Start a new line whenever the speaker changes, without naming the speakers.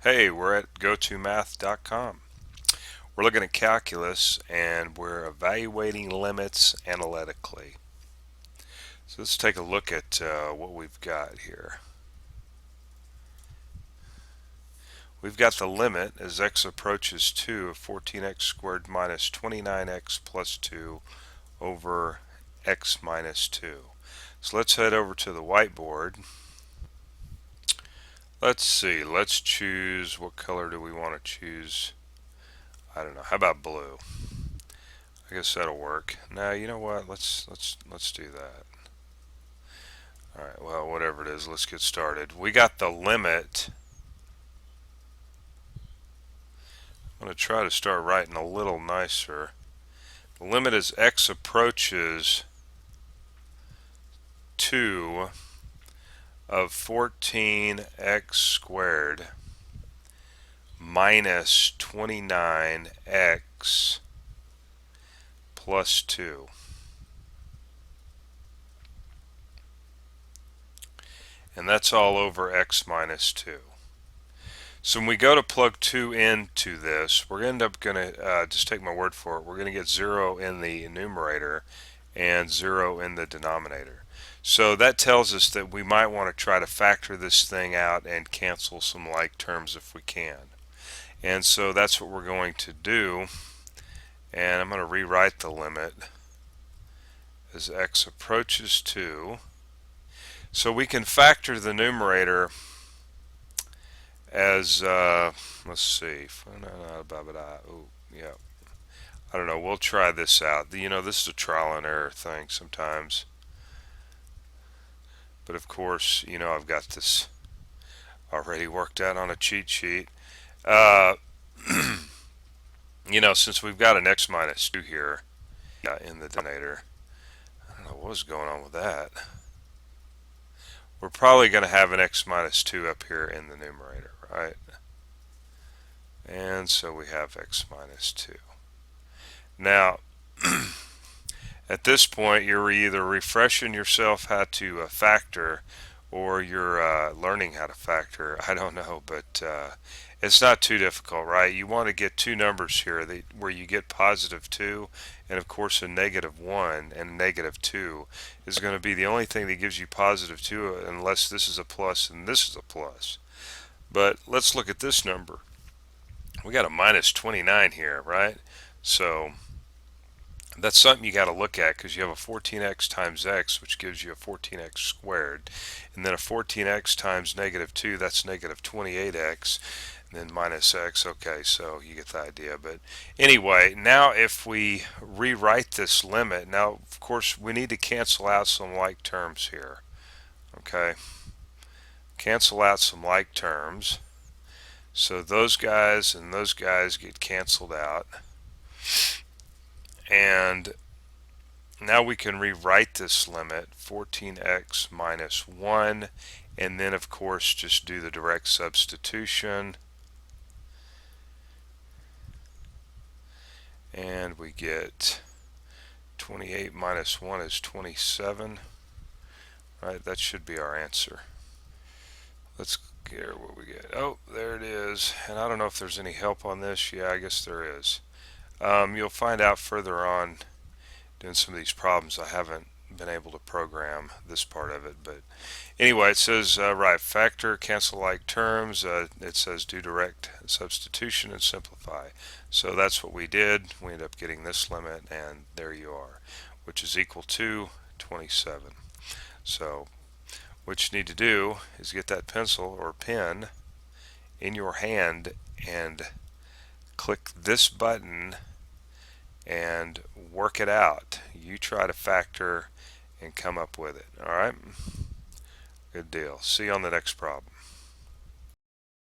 Hey, we're at gotomath.com. We're looking at calculus and we're evaluating limits analytically. So let's take a look at what we've got here. We've got the limit as x approaches 2 of 14x squared minus 29x plus 2 over x minus 2. So let's head over to the whiteboard. Let's see, let's choose, what color do we want to choose? I don't know, how about blue? I guess that'll work. Now, you know what? Let's do that. All right. Well, whatever it is, let's get started. We got the limit. I'm going to try to start writing a little nicer. The limit as x approaches 2 of 14x squared minus 29x plus 2. And that's all over x minus 2. So when we go to plug 2 into this, we're going to just take my word for it, we're going to get 0 in the numerator and 0 in the denominator. So that tells us that we might want to try to factor this thing out and cancel some like terms if we can. And so that's what we're going to do. And I'm going to rewrite the limit as x approaches 2. So we can factor the numerator as, let's see, oh, yeah, I don't know, we'll try this out. You know, this is a trial and error thing sometimes. But of course, you know, I've got this already worked out on a cheat sheet. You know, since we've got an x minus 2 here in the denominator, I don't know what was going on with that. We're probably going to have an x minus 2 up here in the numerator, right? And so we have x minus 2. Now, at this point, you're either refreshing yourself how to factor or you're learning how to factor. I don't know, but it's not too difficult, right? You want to get two numbers here where you get positive 2 and of course a negative 1, and negative 2 is going to be the only thing that gives you positive 2 unless this is a plus and this is a plus. But let's look at this number. We got a minus 29 here, right? So that's something you got to look at because you have a 14x times x, which gives you a 14x squared, and then a 14x times negative 2, that's negative 28x, and then minus x. Okay, so you get the idea. But anyway, now if we rewrite this limit, now of course we need to cancel out some like terms here. Okay, cancel out some like terms. So those guys and those guys get canceled out. And now we can rewrite this limit, 14x minus 1, and then of course just do the direct substitution. And we get 28 minus 1 is 27. Right, that should be our answer. Let's get what we get. Oh, there it is. And I don't know if there's any help on this. Yeah, I guess there is. You'll find out further on doing some of these problems. I haven't been able to program this part of it, but anyway, it says right, factor, cancel like terms. It says do direct substitution and simplify. So that's what we did. We end up getting this limit, and there you are, which is equal to 27. So what you need to do is get that pencil or pen in your hand and click this button and work it out. You try to factor and come up with it. All right? Good deal. See you on the next problem.